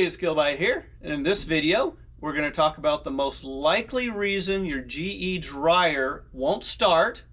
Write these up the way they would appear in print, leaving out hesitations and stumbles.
it's Gilbite here, and in this video we're going to talk about the most likely reason your GE dryer won't start.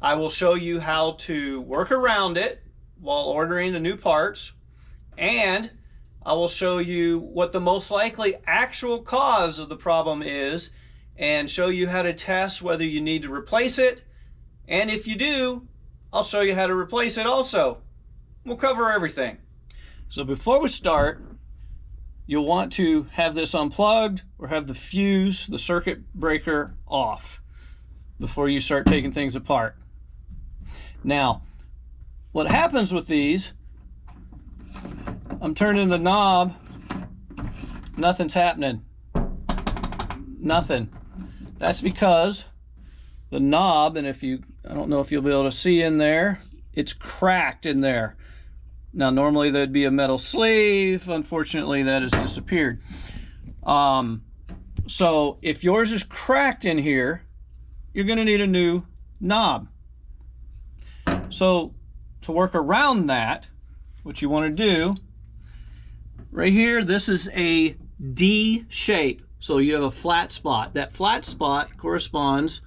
I will show you how to work around it while ordering the new parts, and I will show you what the most likely actual cause of the problem is and show you how to test whether you need to replace it, and if you do, I'll show you how to replace it also. We'll cover everything. So before we start, you'll want to have this unplugged or have the fuse, the circuit breaker, off before you start taking things apart. Now, what happens with these, I'm turning the knob, nothing's happening. Nothing. That's because the knob, and I don't know if you'll be able to see in there, it's cracked in there. Now normally there'd be a metal sleeve. Unfortunately that has disappeared. So if yours is cracked in here, you're going to need a new knob. So to work around that, what you want to do, right here, this is a D shape. So you have a flat spot. That flat spot corresponds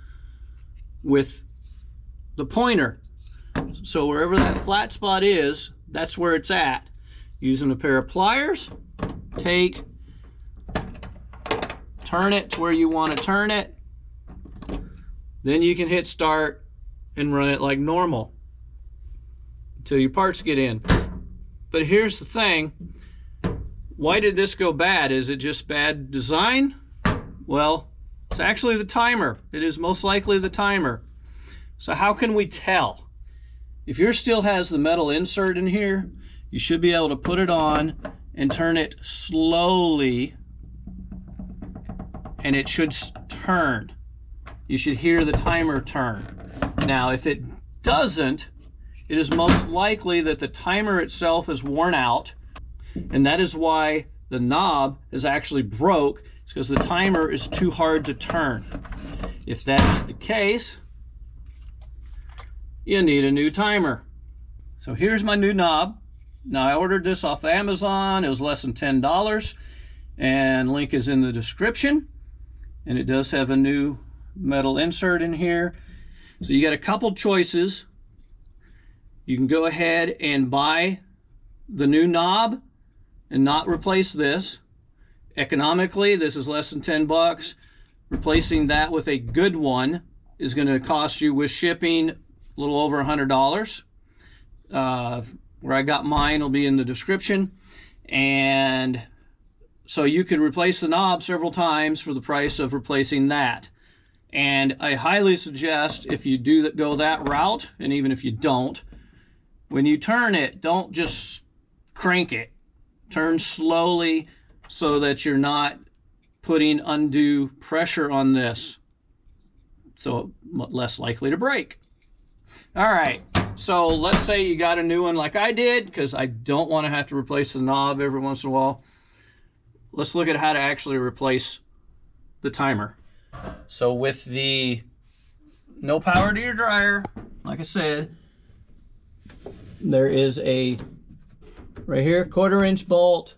with the pointer. So wherever that flat spot is, that's where it's at. Using a pair of pliers, turn it to where you want to turn it. Then you can hit start and run it like normal until your parts get in. But here's the thing. Why did this go bad? Is it just bad design? Well, it's actually the timer. It is most likely the timer. So how can we tell? If yours still has the metal insert in here, you should be able to put it on and turn it slowly, and it should turn. You should hear the timer turn. Now, if it doesn't, it is most likely that the timer itself is worn out, and that is why the knob is actually broke. It's because the timer is too hard to turn. If that is the case, you need a new timer. So here's my new knob. Now I ordered this off Amazon. It was less than $10, and link is in the description. And it does have a new metal insert in here. So you got a couple choices. You can go ahead and buy the new knob and not replace this. Economically, this is less than 10 bucks. Replacing that with a good one is going to cost you, with shipping, a little over $100. Where I got mine will be in the description. And so you could replace the knob several times for the price of replacing that. And I highly suggest, if you do go that route, and even if you don't, when you turn it, don't just crank it. Turn slowly so that you're not putting undue pressure on this, so less likely to break. All right, so let's say you got a new one like I did, because I don't want to have to replace the knob every once in a while. Let's look at how to actually replace the timer. So with the no power to your dryer, like I said, there is a, right here, 1/4 inch bolt.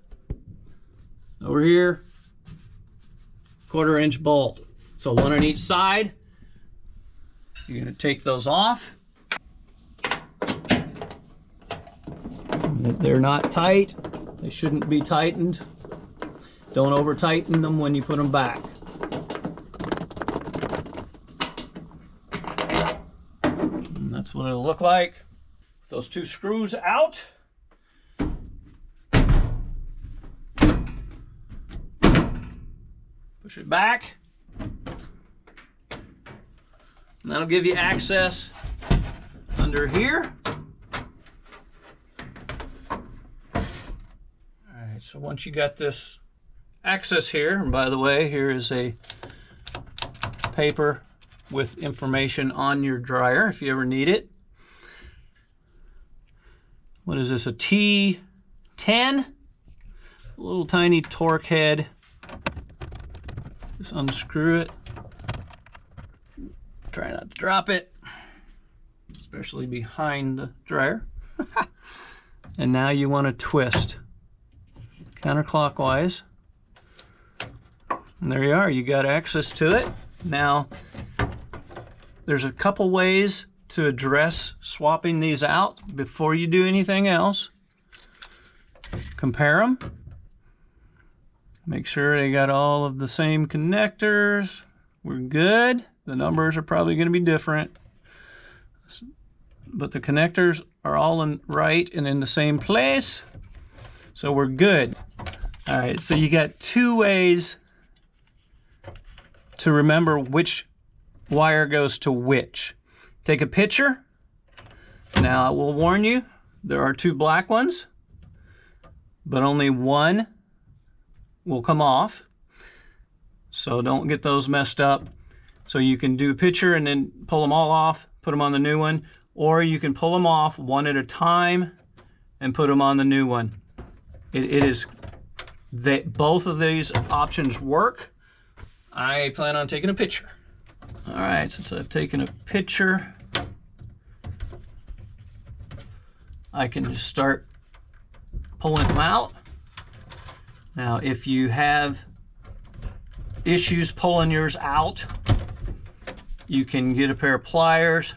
Over here, 1/4 inch bolt. So one on each side. You're going to take those off. They're not tight. They shouldn't be tightened. Don't over tighten them when you put them back. And that's what it'll look like. With those two screws out. Push it back. And that'll give you access under here. Alright, so once you got this access here, and by the way, here is a paper with information on your dryer if you ever need it. What is this, a T10? A little tiny torque head. Just unscrew it. Try not to drop it, especially behind the dryer. And now you want to twist. counterclockwise. And there you are, you got access to it. Now, there's a couple ways to address swapping these out before you do anything else. Compare them. Make sure they got all of the same connectors. We're good. The numbers are probably going to be different, but the connectors are all right and in the same place, so we're good. All right, so you got two ways to remember which wire goes to which. Take a picture. Now I will warn you, there are two black ones, but only one will come off, so don't get those messed up. So you can do a picture and then pull them all off, put them on the new one, or you can pull them off one at a time and put them on the new one. Both of these options work. I plan on taking a picture. All right, since I've taken a picture, I can just start pulling them out. Now, if you have issues pulling yours out, you can get a pair of pliers.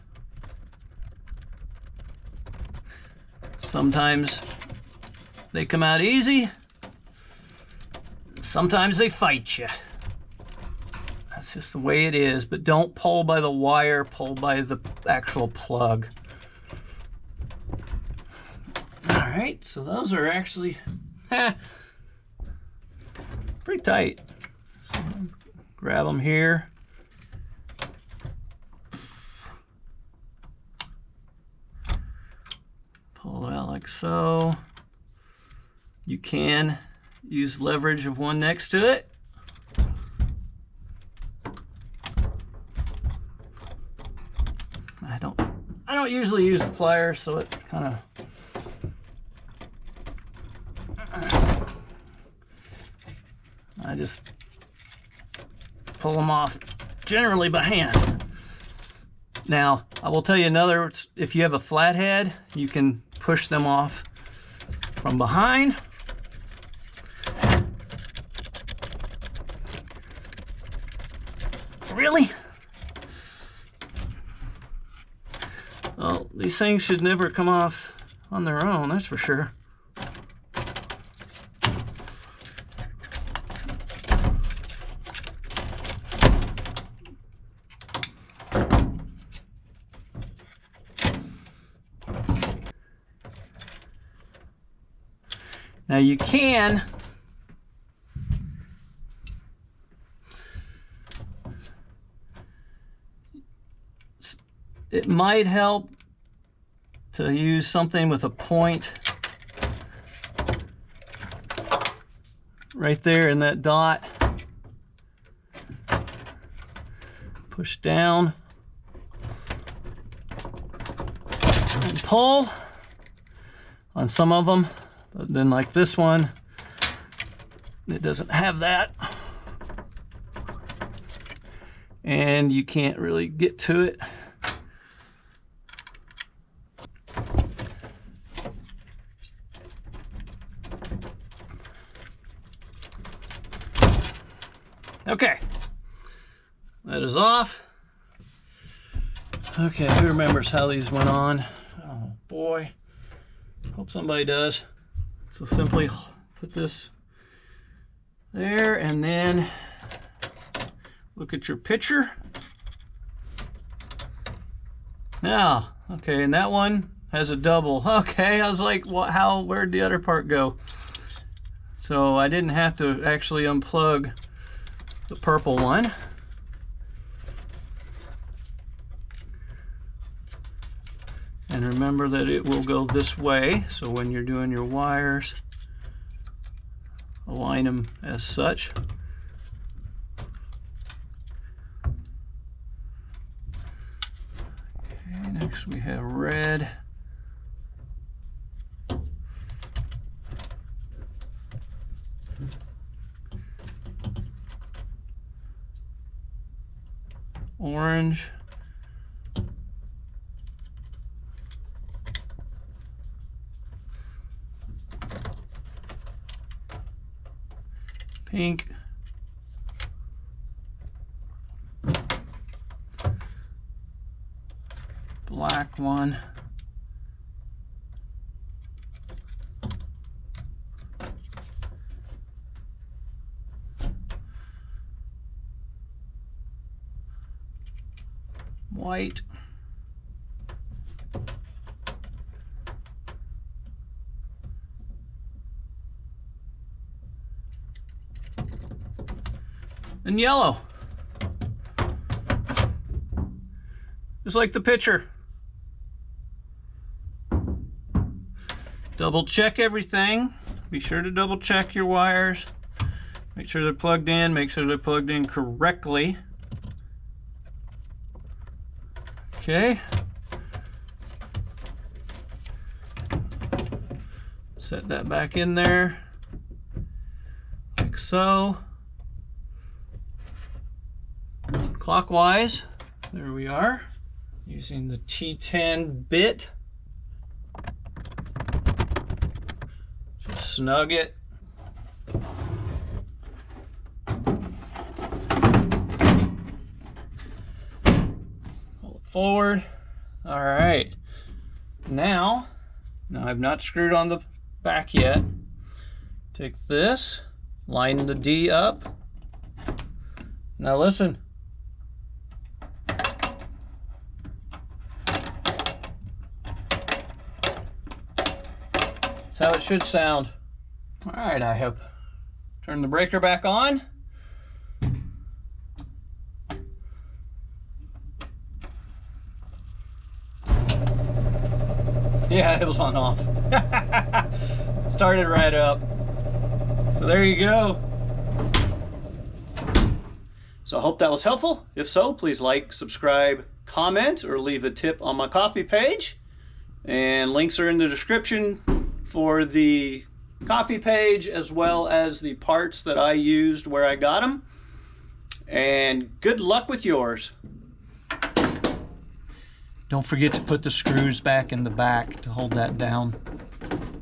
Sometimes they come out easy. Sometimes they fight you. That's just the way it is, but don't pull by the wire, pull by the actual plug. All right, so those are actually pretty tight. So grab them here. Pull it out like so. You can use leverage of one next to it. I don't usually use the pliers, so it kind of I just pull them off generally by hand. Now, I will tell you another, if you have a flathead, you can push them off from behind. Really? Well, these things should never come off on their own, that's for sure. Now you can it might help to use something with a point right there in that dot. Push down and pull on some of them. But then like this one, it doesn't have that. And you can't really get to it. Okay, that is off. Okay, who remembers how these went on? Oh boy, hope somebody does. So simply put this there and then look at your picture. Now, okay, and that one has a double. Okay, I was like, what, where'd the other part go? So I didn't have to actually unplug the purple one. And remember that it will go this way, so when you're doing your wires, align them as such. Okay, next we have red. Orange. pink. Black one. White. And yellow. Just like the picture. Double check everything. Be sure to double check your wires. Make sure they're plugged in. Make sure they're plugged in correctly. Okay. Set that back in there, like so. Clockwise, there we are, using the T10 bit. Just snug it. Forward. All right, now I've not screwed on the back yet. Take this, line the D up. Now listen. That's how it should sound. All right, I have turned the breaker back on. Yeah, it was on off. Started right up. So there you go. So I hope that was helpful. If so, please like, subscribe, comment, or leave a tip on my Ko-fi page. And links are in the description for the Ko-fi page, as well as the parts that I used where I got them. And good luck with yours. Don't forget to put the screws back in the back to hold that down.